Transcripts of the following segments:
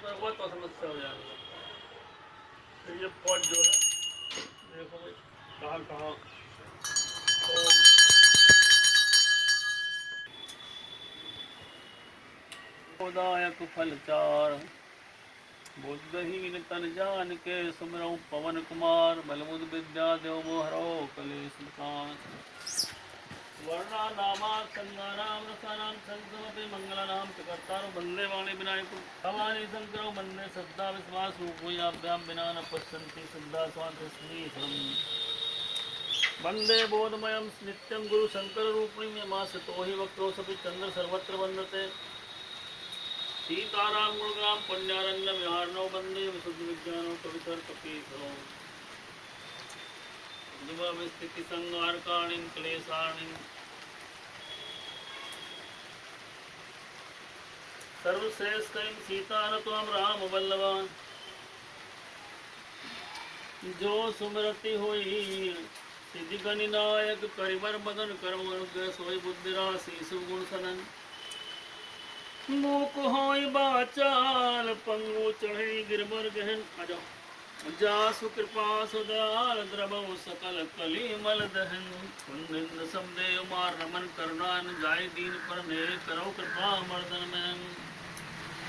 पर हुआ तो समस्या हो जाएगी। तो ये फौज जो है देखो भाई कहाँ कहाँ उदायक फल चार बुद्धहीन तन जान के सुमरऊ पवन कुमार बलबुद विद्या देव मोहरो कलेश विकार वर्णा नामा संगानाम रसानाम संसमपि मंगलानाम चकर्तारो वंदे वाणी विनायक भवानी शंकरो वंदे श्रद्धा विश्वास रूपोयाभ्याम विना न पश्यन्ति श्रद्धा स्वांत स्नेहम वंदे बोधमयं नित्यं गुरु शंकर रूपिणी मासतो हि वक्रो सपि चंद्र सर्वत्र वंदते सीताराम गुणग्राम पुण्यारण्य विहारणो वंदे विशुद्ध विज्ञानो कवितर कपीधरो युवा स्थिति संगारकाणि क्लेशाणि सर्वश्रेष्ठ सीतारत्वं राम वल्लभ जो सुमरति होई सिद्धि गणिनायक करिवर बदन कर्म अनुग्रह सोई बुद्धि राशि शुभ गुण सनन मूक होई बाचाल पंगु चढ़े गिरबर गहन आजाओ जासु कृपा सुदयाल द्रवौ सकल कली मल दहन कुंदिन समदेव मार रमन करुणान जाय दीन पर ने करो कृपा मर्दन में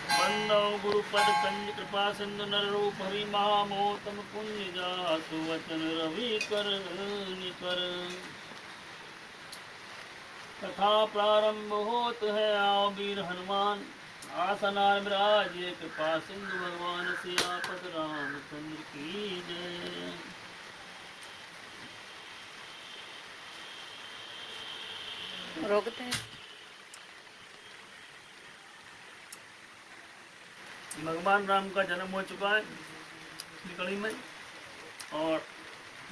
बंदो गुरुपद कंज कृपा सिंधु नर रूप हरि महामोतम पुण्य जासु वचन रवि कर निकर तथा प्रारंभ होत है आओ वीर हनुमान आसनार विराजिए कृपा सिंधु भगवान सियापत रामचंद्र की जय। रोकते हैं। भगवान राम का जन्म हो चुका है कड़ी में और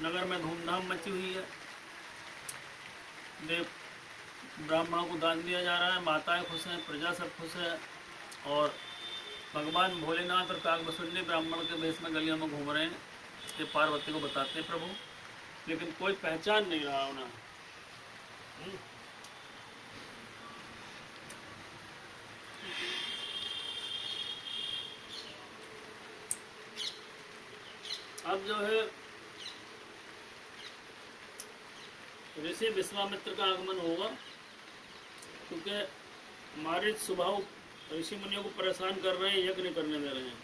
नगर में धूमधाम मची हुई है। देव ब्राह्मणों को दान दिया जा रहा है, माताएं खुश हैं, प्रजा सब खुश है और भगवान भोलेनाथ और काकभुसुंडी ब्राह्मण के भेष में गलियों में घूम रहे हैं। ये पार्वती को बताते हैं प्रभु, लेकिन कोई पहचान नहीं रहा उन्हें। अब जो है ऋषि विश्वामित्र का आगमन होगा, क्योंकि मारीच स्वभाव ऋषि मुनियों को परेशान कर रहे हैं, यज्ञ नहीं करने दे रहे हैं,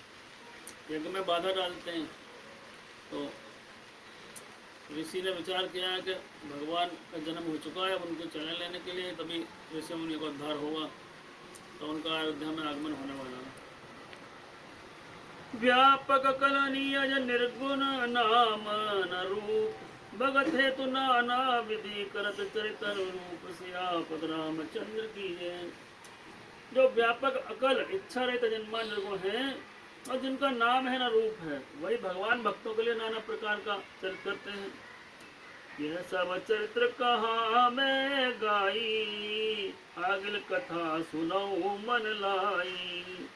यज्ञ में बाधा डालते हैं। तो ऋषि ने विचार किया है कि भगवान का जन्म हो चुका है, अब उनको चले लेने के लिए तभी ऋषि मुनियों का उद्धार होगा। तो उनका अयोध्या में आगमन होने वाला है। व्यापक कलनीय निर्गुण नाम न रूप भगत हेतु नाना विधि करत चरित्र रूप सियापत रामचंद्र की जय। जो व्यापक अकल इच्छा रहित जन्मा निर्गुण है और जिनका नाम है न रूप है, वही भगवान भक्तों के लिए नाना प्रकार का चरित्र करते हैं। यह सब चरित्र कहा मैं गाई, आगिल कथा सुनऊ मन लाई।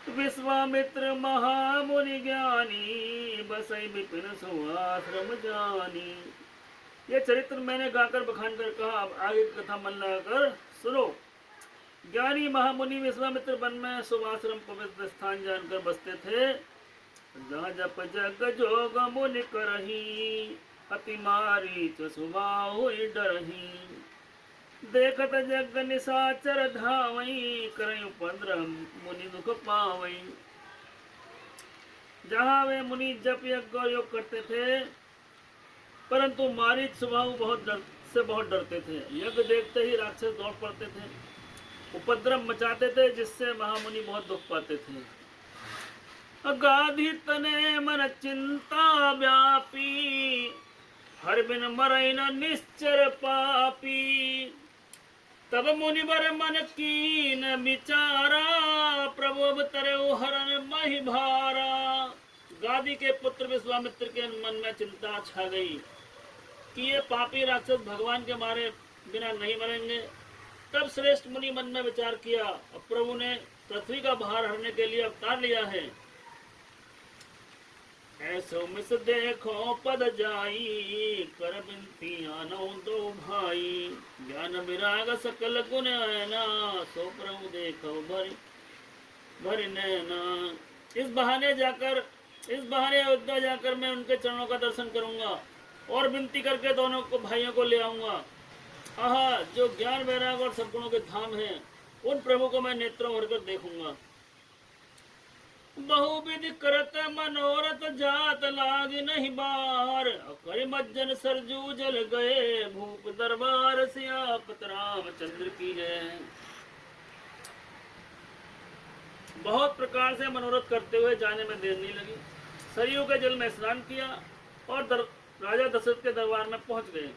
विश्वामित्र महामुनि ज्ञानी, बसई विपिन सुआश्रम जानी। ये चरित्र मैंने गाकर बखान कर कहा, अब आगे की कथा मन लगाकर सुनो। ज्ञानी महामुनि विश्वामित्र वन में सुआश्रम पवित्र स्थान जानकर बसते थे। जहाँ जप जग जोग मुनि करही, अति मारीच सुबाहु डरही। देखत जग निशाचर धावई, करई उपद्रव मुनि दुख पावई। जहाँ वे मुनि जप यज्ञ और योग करते थे, परंतु मारीच स्वभाव बहुत डरते थे। यज्ञ देखते ही राक्षस दौड़ पड़ते थे, उपद्रव मचाते थे, जिससे महामुनि बहुत दुख पाते थे। अगाधी तने मन चिंता व्यापी, हर बिन मरई न निश्चर पापी। तब मुनिवर मन कीन विचारा, प्रभु अवतरे हरण महि भारा। गादी के पुत्र विश्वामित्र के मन में चिंता छा गई कि ये पापी राक्षस भगवान के मारे बिना नहीं मरेंगे। तब श्रेष्ठ मुनि मन में विचार किया, अब प्रभु ने पृथ्वी का भार हरने के लिए अवतार लिया है। ऐसो मिस देखो पद जाई, कर बिनती आनो दो भाई। ज्ञान विराग सकल गुण आयना, सो प्रभु देखो भरि भरि नैना। इस बहाने अयोध्या जाकर मैं उनके चरणों का दर्शन करूंगा और विनती करके दोनों को भाइयों को ले आऊंगा। आहा, जो ज्ञान वैराग और सद्गुणों के धाम हैं, उन प्रभु को मैं नेत्रों भरकर देखूंगा। बहुविधि करत मनोरथ जात लाग नहीं बार, करिमज्जन सरजू जल गए भूप दरबार, सियापत रामचंद्र की जय। बहुत प्रकार से मनोरथ करते हुए जाने में देर नहीं लगी। सरयू के जल में स्नान किया और राजा दशरथ के दरबार में पहुंच गए।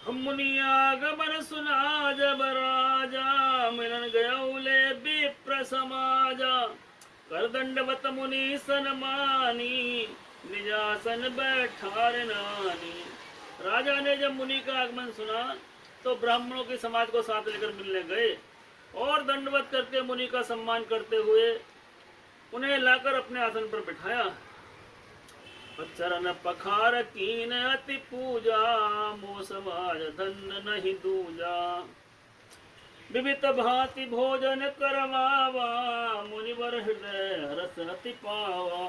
हम मुनियागमन सुना जब राजा, मिलन गयौले विप्र समाजा, कर दंडवत मुनि सनमानी, निजासन बैठार नानी। राजा ने जब मुनि का आगमन सुना तो ब्राह्मणों के समाज को साथ लेकर मिलने गए और दंडवत करके मुनि का सम्मान करते हुए उन्हें लाकर अपने आसन पर बिठाया। चरण पखार कीन अति पूजा, मो समाज धन नहीं दूजा, विविध भांति भोजन करवावा, मुनिवर हृदय रस अति पावा।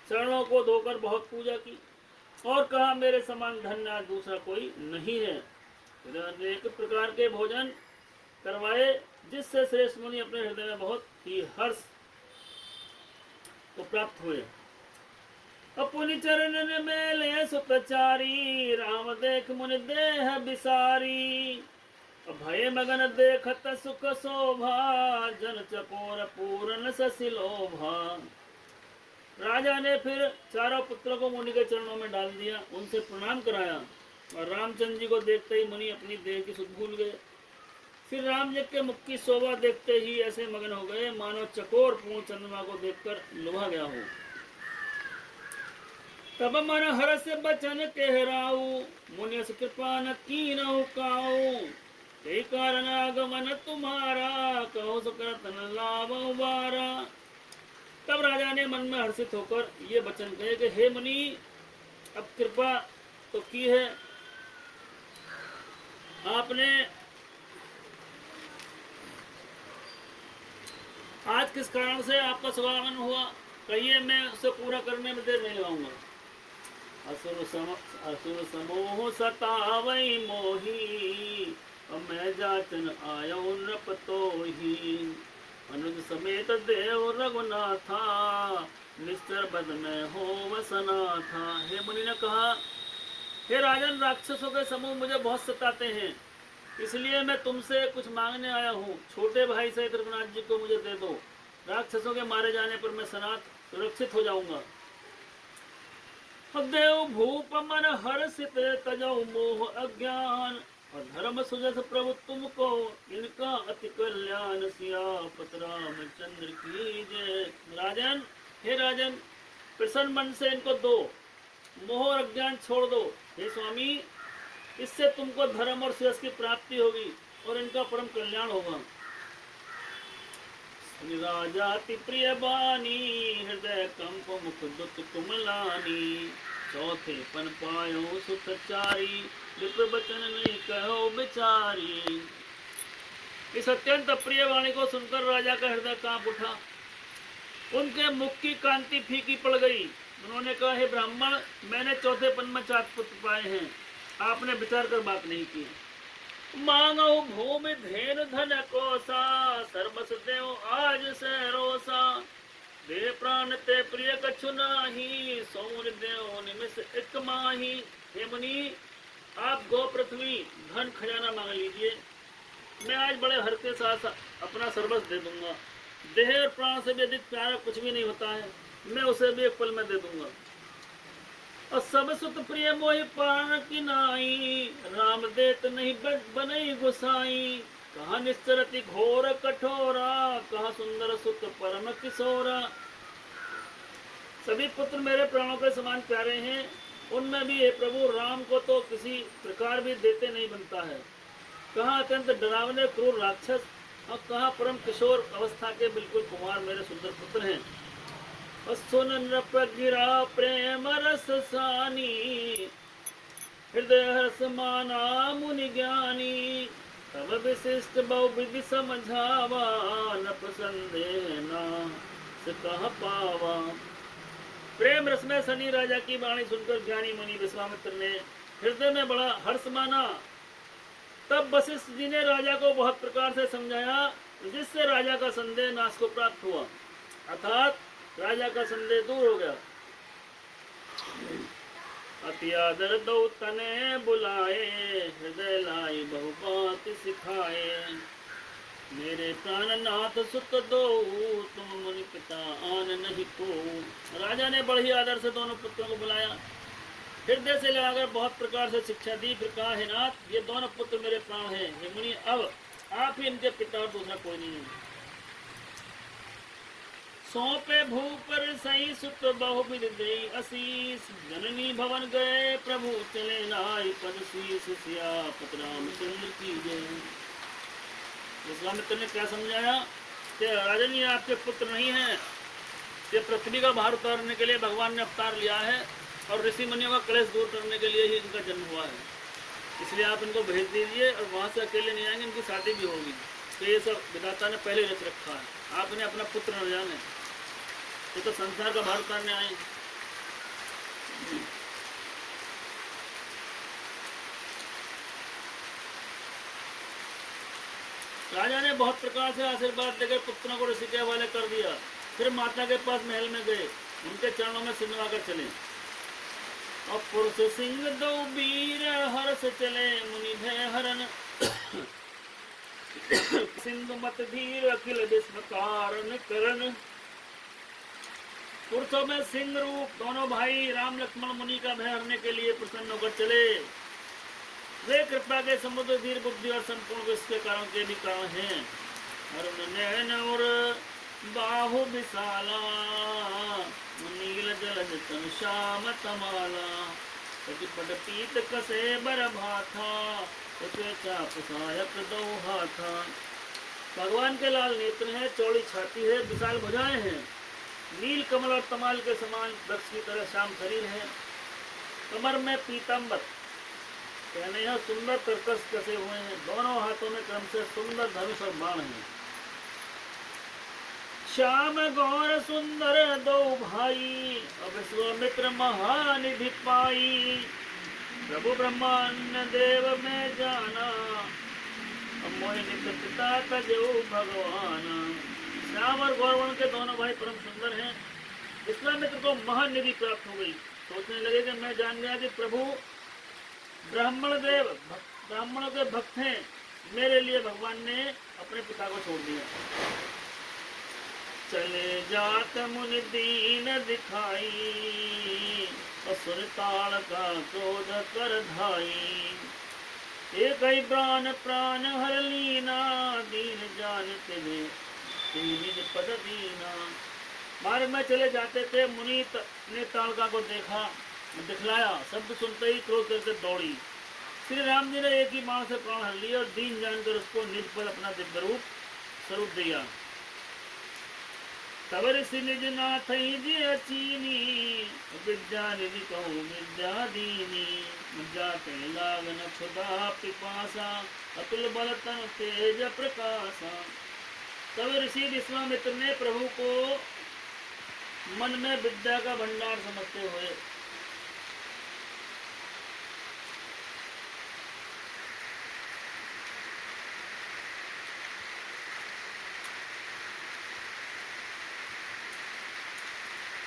चरणों को धोकर बहुत पूजा की और कहा, मेरे समान धन्य दूसरा कोई नहीं है। अनेक प्रकार के भोजन करवाए, जिससे श्रेष्ठ मुनि अपने हृदय में बहुत ही हर्ष को प्राप्त हुए। अपनी चरणन में ले सुतचारी, राम देख मुनि देह बिसारी, भय मगन देखत सुख शोभा, जन चकोर पूरन ससिलोभा। राजा ने फिर चारों पुत्रों को मुनि के चरणों में डाल दिया, उनसे प्रणाम कराया और रामचंद्र जी को देखते ही मुनि अपनी देह की सुख भूल गए। फिर राम जी के मुख की शोभा देखते ही ऐसे मगन हो गए मानो चकोर पूर्ण चंद्रमा को देखकर लुभा गया हो। तब मन हर्ष बचन कहराऊ, मुनि कृपा न कीनहु काऊ, यही कारण आगमन तुम्हारा, कहो सुकृत न लाभहु बारा। तब राजा ने मन में हर्षित होकर ये वचन कहे कि हे मुनि, अब कृपा तो की है, आपने आज किस कारण से आपका स्वागमन हुआ, कहिए, मैं उसे पूरा करने में देर नहीं लगाऊंगा। असुर समूह सतावई मोही, मैं जाचन आयो नृप तोही, अनुज समेत देव रघुनाथा, निश्चर बद में हो वसना था। हे मुनि ने कहा, हे राजन, राक्षसों के समूह मुझे बहुत सताते हैं, इसलिए मैं तुमसे कुछ मांगने आया हूँ। छोटे भाई सहित रघुनाथ जी को मुझे दे दो, राक्षसों के मारे जाने पर मैं सनात सुरक्षित हो जाऊंगा। देव भूप मन हर्षित तजौ मोह अज्ञान, और धर्म सुजस प्रभु तुमको, इनका अति कल्याण, सियापत रामचंद्र की जय। राजन, हे राजन, प्रसन्न मन से इनको दो, मोह और अज्ञान छोड़ दो। हे स्वामी, इससे तुमको धर्म और सुयश की प्राप्ति होगी और इनका परम कल्याण होगा। राजाति प्रिय बानी, हृदय कंप मुख दुख तुमलानी, चौथे पन पायो सुखचारी, विप्र बचन नहीं कहो बिचारी। इस अत्यंत प्रिय वाणी को सुनकर राजा का हृदय कांप उठा, उनके मुख की कांति फीकी पड़ गई। उन्होंने कहा, हे ब्राह्मण, मैंने चौथे पन में 4 पुत्र पाए हैं, आपने विचार कर बात नहीं की। मांगो भूमि धेनु धन कोसा, सर्वस देव आज से रोसा, दे प्राण ते प्रिय कछु नाही, सोन देव निमिष एक माही। हे मुनि, आप गो पृथ्वी धन खजाना मांग लीजिए, मैं आज बड़े हर्ष के साथ अपना सर्वस्व दे दूंगा। देह और प्राण से भी अधिक प्यारा कुछ भी नहीं होता है, मैं उसे भी एक पल में दे दूंगा। और सब सुत प्रिय मोहि प्राण की नाई, राम देत नहीं बनई गुसाई, कहा निश्चरति घोर कठोरा, कहा सुंदर सुत परम किशोरा। सभी पुत्र मेरे प्राणों के समान प्यारे हैं, उनमें भी हे प्रभु, राम को तो किसी प्रकार भी देते नहीं बनता है। कहा अत्यंत डरावने क्रूर राक्षस और कहा परम किशोर अवस्था के बिल्कुल कुमार मेरे सुंदर पुत्र हैं। सुन नृप गिरा प्रेम रस सानी, हृदय हर्ष माना मुनि ज्ञानी, तब विशिष्ट बहुविधि समझावा, न प्रसंदे ना से कह पावा। प्रेम रस में सनी राजा की वाणी सुनकर ज्ञानी मुनि विश्वामित्र ने हृदय में बड़ा हर्ष माना। तब वशिष्ठ जी ने राजा को बहुत प्रकार से समझाया, जिससे राजा का संदेह नाश को प्राप्त हुआ, अर्थात राजा का संदेह दूर हो गया। अति आदर दो तने बुलाए, हृदय लाई बहु बात सिखाए। मेरे प्राणनाथ सुत दो, तुम मुनि पिता आन नहीं को। राजा ने बड़ी आदर से दोनों पुत्रों को बुलाया, हृदय से लगाकर बहुत प्रकार से शिक्षा दी। फिर कहा, हे नाथ, ये दोनों पुत्र मेरे प्राण हैं। हे मुनि, अब आप ही इनके पिता और दूसरा कोई नहीं है। सौंपे भूपर सही सुत बहुविध दे आशीष, जननी भवन गए प्रभु चले नाई पद शीस। सियापत रामचंद्र की जय। विश्वामित्र ने क्या समझाया कि राजन, ये आपके पुत्र नहीं हैं, ये पृथ्वी का भार उतारने के लिए भगवान ने अवतार लिया है और ऋषि मुनियों का क्लेश दूर करने के लिए ही इनका जन्म हुआ है। इसलिए आप इनको भेज दीजिए और वहाँ से अकेले नहीं आएंगे, इनकी शादी भी होगी। तो ये सब विधाता ने पहले रच रखा है, आप इन्हें अपना पुत्र न जाने, ये तो संसार का भार उतारने आए। राजा ने बहुत प्रकार से आशीर्वाद देकर पुत्रों को ऋषि के हवाले कर दिया। फिर माता के पास महल में गए, उनके चरणों में सिर नवाकर चले। और पुरुष सिंह दो वीर हर्ष चले, मुनि भय हरन सिंधु मत धीर अखिल विश्व कारण करन। पुरुषों में सिंह रूप दोनों भाई राम लक्ष्मण मुनि का भय हरने के लिए प्रसन्न होकर चले। वे कृपा के समुद्र, धीर बुद्धि और संपूर्ण विश्व के कारण के भी कारण हैं। अरुण नयन और बाहु विशाला, नील जलज तन श्याम तमाला। प्रतिपट पीत कसे बर भाथा, चाप सहायक दो हाथा। भगवान के लाल नेत्र हैं, चौड़ी छाती है, विशाल भुजाएं हैं, नील कमल और तमाल के समान वृक्ष की तरह श्याम शरीर है। कमर में पीताम्बर कहने हैं, सुंदर कर्कश कसे हुए हैं। दोनों हाथों में क्रम से सुंदर धनुष और बाण है। श्याम गौर सुंदर दो भाई, अब विश्वामित्र महानिधि पाई। प्रभु ब्रह्मांड देव में जाना, मोहिनी पिता तजो भगवान। श्याम और गौरवर्ण के दोनों भाई परम सुंदर हैं। विश्वामित्र को महानिधि प्राप्त हो गई। सोचने लगे कि मैं जान गया कि प्रभु ब्राह्मण देव ब्राह्मणों के भक्त हैं, मेरे लिए भगवान ने अपने पिता को छोड़ दिया। चले जात मुनि दीन दिखाई, असुर ताल का क्रोध कर धाई। एक ही प्राण प्राण हर लीना, दीन जान तिने निज पद दीना। मार्ग में चले जाते थे, मुनि ने ताड़का को देखा, दिखलाया। शब्द सुनते ही क्रोध करके दौड़ी। श्री राम जी ने एक ही बाण से प्राण हर लिया और दीन जानकर उसको निज पर अपना दिव्य रूप स्वरूप दिया। तब ऋषि निज नाथ जी अचीनी, विद्या निधि कहूँ विद्या दीनी। जाते लागन क्षुधा पिपासा, अतुल बल तन तेज प्रकाशा। तब ऋषि विश्वामित्र ने प्रभु को मन में विद्या का भंडार समझते हुए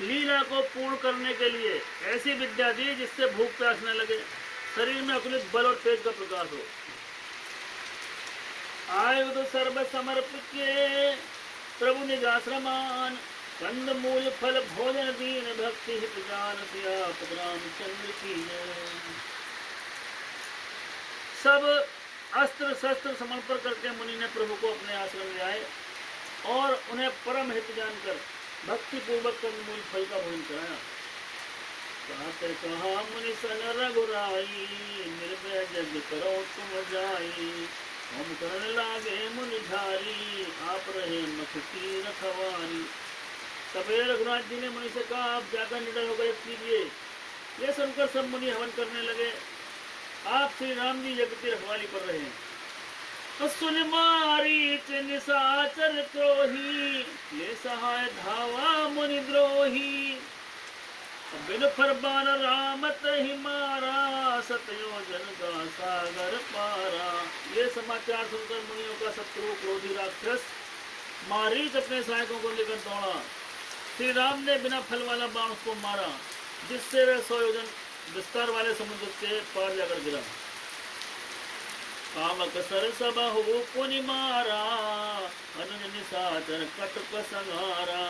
लीला को पूर्ण करने के लिए ऐसी विद्या दी जिससे भूख प्यास न लगे, शरीर में अकुलित बल और तेज का प्रकाश हो। आयुध सर्व समर्पित प्रभु निजाश्रमान, कंद मूल फल भोजन दीन भक्ति हित जान। सियापत रामचंद्र की जय। सब अस्त्र शस्त्र समर्पण करके मुनि ने प्रभु को अपने आश्रम ले आए और उन्हें परम हित जानकर भक्ति पूर्वक कंदमूल फल का भोजन कराया। कहा मुनि सन रघुराई, निर्भय जग करो तुम जाई। हम करने लागे मुनि धारी, आप रहे मख की रखवारी। तबे रघुनाथ जी ने मुनि से कहा, आप जाकर निडर होकर कीजिए। ये सुनकर सब मुनि हवन करने लगे। आप श्री राम जी जगत की रखवाली कर रहे हैं। सुन मारीच निशाचर क्रोही, ले सहाय धावा मुनि द्रोही। बिन फरमान रामत ही मारा, सतयोजन का सागर पारा। ये समाचार सुनकर मुनियों का शत्रु क्रोधी राक्षस मारीच अपने सहायकों को लेकर दौड़ा। श्री राम ने बिना फल वाला बाण उसको मारा, जिससे वह 100 योजन विस्तार वाले समुद्र के पार जाकर गिरा। कामक सर सब हो पुनि मारा, अनुज निशाचर कटक संहारा।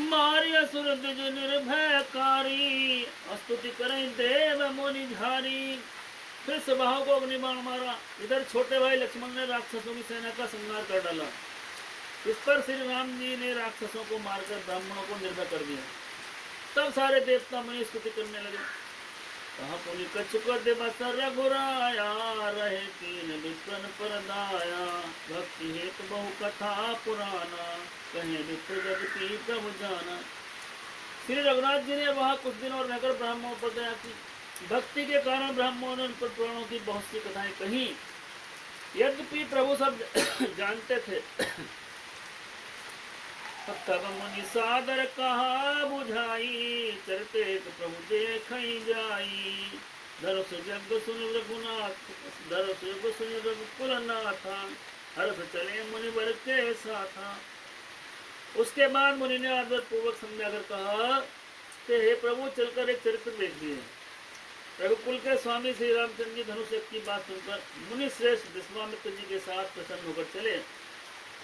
मारी असुर द्विज निर्भयकारी, स्तुति करें देव मुनि झारी। फिर सभाओं को अग्नि बाण मारा। इधर छोटे भाई लक्ष्मण ने राक्षसों की सेना का संहार कर डाला। इस पर श्री राम जी ने राक्षसों को मारकर ब्राह्मणों को निर्भय कर दिया। तब सारे देवता मुनि स्तुति करने लगे। कहा पुनि कछुक दिवस रघुराया, रहे तीन विपिन परदाया। भक्ति हेतु बहु कथा पुराना, कहे विप्र जगती प्रभु जाना। श्री रघुनाथ जी ने वहां कुछ दिन और रहकर ब्राह्मणों पर दया की। भक्ति के कारण ब्राह्मणों ने उन पर पुराणों की बहुत सी कथाएं कही। यद्यपि प्रभु सब जानते थे, तब मुनि सादर कहा बुझाई, चरते प्रभु देख जाई। धरस जग सुन रघुनाथ, धरस जग सुन रघुकुल नाथा। हर्ष चले मुनि वर के साथा। उसके बाद मुनि ने आदर पूर्वक समझाकर कहा कि हे प्रभु, चलकर एक चरित्र देखिए। रघुकुल के स्वामी श्री रामचंद्र जी धनुष की बात सुनकर मुनि श्रेष्ठ विश्वामित्र जी के साथ प्रसन्न होकर चले।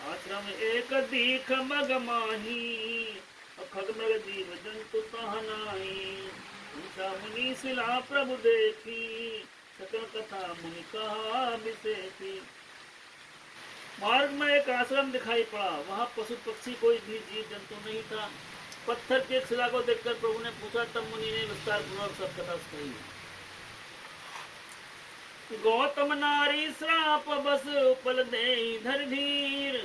आश्रम एक दीख मग माही, खग मृग जीव जंतु तहनाही। उनका मुनि शिला प्रभु देखी, सकल कथा मुनि कहा विशेषी। मार्ग में एक आश्रम दिखाई पड़ा। वहां पशु पक्षी कोई भी जीव जंतु नहीं था। पत्थर के शिला को देखकर प्रभु ने पूछा। तब मुनि ने विस्तार पूर्वक सब कथा कही। गौतम नारी श्राप बस उपल दे धर धीर,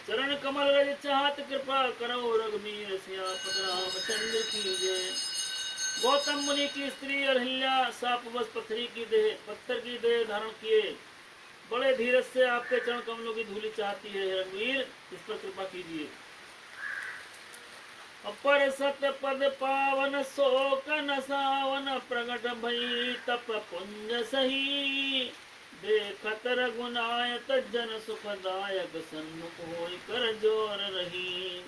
चरण कमल रज चाहत कृपा करो रघुवीर। सियापत रामचंद्र की जय। गौतम मुनि की स्त्री अहिल्या साप बस पत्थर की देह धारण किए बड़े धीरज से आपके चरण कमलों की धूलि चाहती है। रघुवीर, इस पर कृपा कीजिए। अपर सत पद पावन शोक नसावन, प्रगट भई तप पुंज सही। देखत रघुनायक जन सुखदायक, सन्मुख होई कर जोर रही।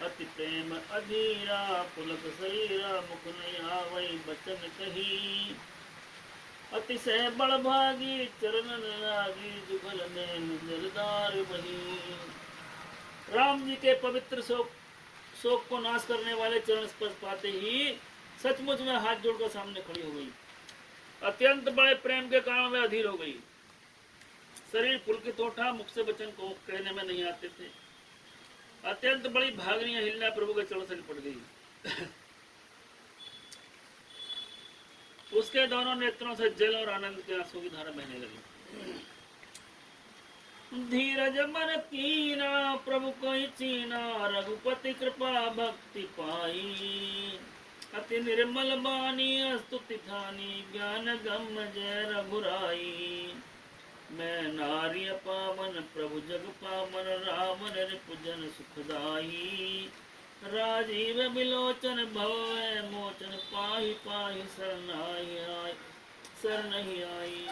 अति प्रेम अधीरा पुलक शरीरा, मुख नहीं आवई बचन कही। अतिशय बड़ भागी चरण लागी, जुगल नैन जलधार बही। राम जी के पवित्र शोक को नाश करने वाले चरण स्पर्श पाते ही सचमुच में हाथ जोड़कर सामने खड़ी हो गई। अत्यंत बड़े प्रेम के कारण वे अधीर हो गई। शरीर पुलकित उठा, मुख से वचन को कहने में नहीं आते थे। अत्यंत बड़ी भागनी अहिल्या प्रभु के चरणों से लिपट गई। उसके दोनों नेत्रों से जल और आनंद के आंसू की धारा बहने लगी। धीरज मन कीना प्रभु कोई चीना, रघुपति कृपा भक्ति पाई। अति निर्मल बानी स्तुति थानी, ज्ञान गम जय रघुराई। मैं नारी पावन प्रभु जग पावन, राम रिपुजन सुखदाई। राजीव विलोचन भव मोचन, पाहि पाहि शरण नहीं आई।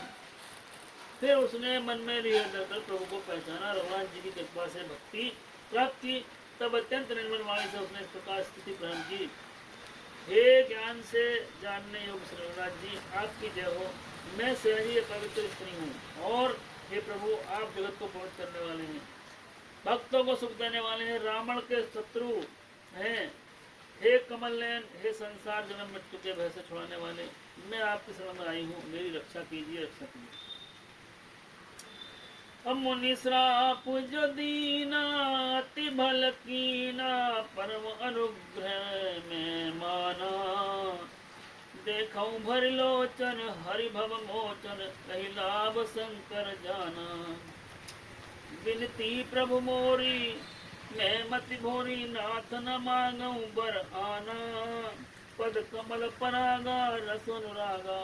फिर उसने मन में हृदय कर प्रभु को पहचाना। रघुनाथ जी की कृपा से भक्ति प्राप्त की। तब अत्यंत निर्मल वाणी से उसने इस प्रकार स्थिति ग्रहण की। हे ज्ञान से जानने योग्य श्री रघुनाथ जी, आपकी जय हो। मैं सहजी पवित्र स्त्री हूँ और हे प्रभु, आप जगत को पवित्र करने वाले हैं, भक्तों को सुख देने वाले हैं, रावण के शत्रु हैं। हे कमल नयन, हे संसार जन्म मृत्यु के भय से छुड़ाने वाले, मैं आपकी शरण में आई हूँ, मेरी रक्षा कीजिए, रक्षा कीजिए। मुनि श्राप जो दीना, अति भल कीना, परम अनुग्रह में माना। देखऊं भर लोचन हरि भव मोचन, कही लाभ शंकर जाना। विनती प्रभु मोरी मैं मति भोरी, नाथ न मांगऊं बर आना। पद कमल परागा रस अनुरागा,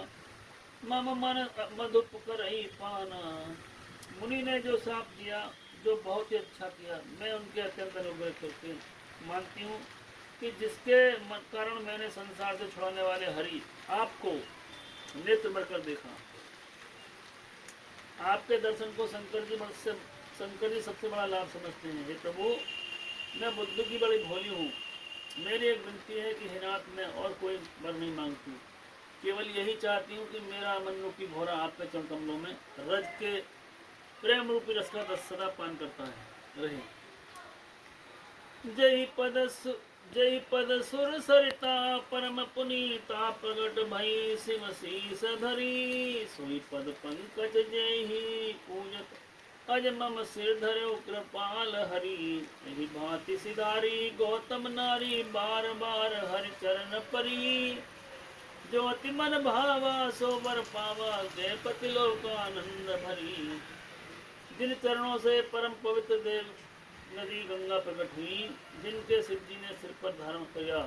मम मन मधुप करई पाना। मुनि ने जो श्राप दिया, जो बहुत ही अच्छा किया, मैं उनके अत्यंत अनुग्रह करके मानती हूँ कि जिसके कारण मैंने संसार से छुड़ाने वाले हरि आपको नेत्र भरकर देखा। आपके दर्शन को शंकर जी सबसे बड़ा लाभ समझते हैं। हे प्रभु, मैं बुद्ध की बड़ी भोली हूँ। मेरी एक विनती है कि हे नाथ, मैं और कोई वर नहीं मांगती, केवल यही चाहती हूँ कि मेरा मन रूपी भोरा आपके चरण कमलों में रज के प्रेम रूपी रस का सदा पान करता है रहे। जय पद सुर सरिता परम पुनीता प्रगट भई शिव शीस धरी। सोई पद पंकज जय पूजत अज मम सिर धरो कृपाल हरि। यही भांति सिधारी गौतम नारी बार बार हरि चरण परी। जो अति मन भावा सो बर पावा जय पति लोकानंद भरी। जिन चरणों से परम पवित्र देव नदी गंगा प्रकट हुई, जिनके शिव जी ने सिर पर धारण किया,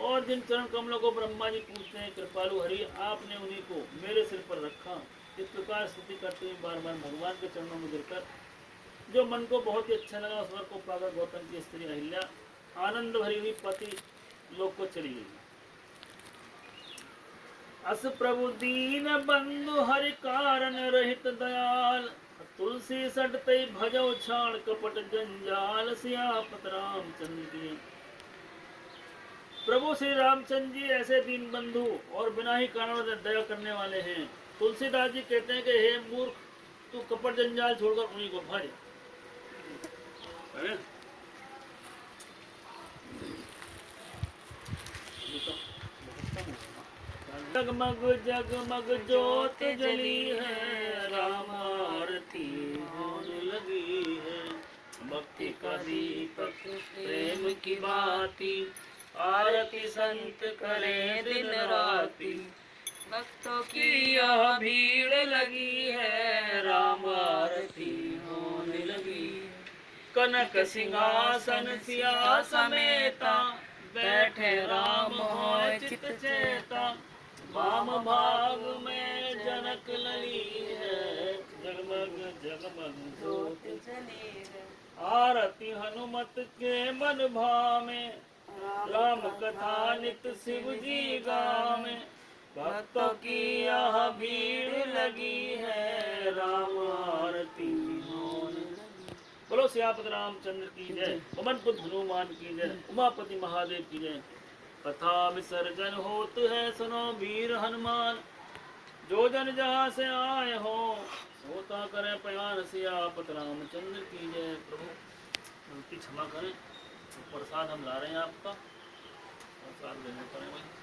और जिन चरण कमलों को ब्रह्मा जी पूछते हैं कृपालु हरि, आपने उन्हीं को मेरे सिर पर रखा। इस प्रकार स्तुति करते हुए बार बार भगवान के चरणों में गिरकर जो मन को बहुत ही अच्छा लगा, उस वर को पाकर गौतम की स्त्री अहिल्या आनंद भरी हुई पति लोक को चली गई। अस प्रभु दीन बंधु हरि कारण रहित दयाल। तुलसी सटते भजो छाड़ कपट जंजाल। सियापत रामचंद्र की। प्रभु श्री रामचंद्र जी ऐसे दीन बंधु और बिना ही कारण दया करने वाले हैं। तुलसीदास जी कहते हैं कि हे मूर्ख, तू कपट जंजाल छोड़कर उन्हीं को भज। जगमग जगमग ज्योत जली है, राम आरती होने लगी है। भक्ति का दीपक प्रेम की बाती, आरती संत करे दिन राती। भक्तों की यह भीड़ लगी है, राम आरती होने लगी। कनक सिंहासन सिया समेता, बैठे राम होय चित चेता। वाम भाग में जनक लली है, जगमग जगमग ज्योत जली है। आरती हनुमत के मन भावे, राम कथा नित शिव जी गावे। भक्तों की यह भीड़ लगी है, राम आरती होने लगी। बोलो सियापत रामचंद्र की जय, पवन पुत्र हनुमान की जय, उमापति महादेव की जय। कथा विसर्जन होत है, सुनो वीर हनुमान। जो जन जहाँ से आए हो, सोता करे पयान। सियापत रामचंद्र की जय। प्रभु गलती क्षमा करें, तो प्रसाद हम ला रहे हैं आपका, प्रसाद लेने पड़े भाई।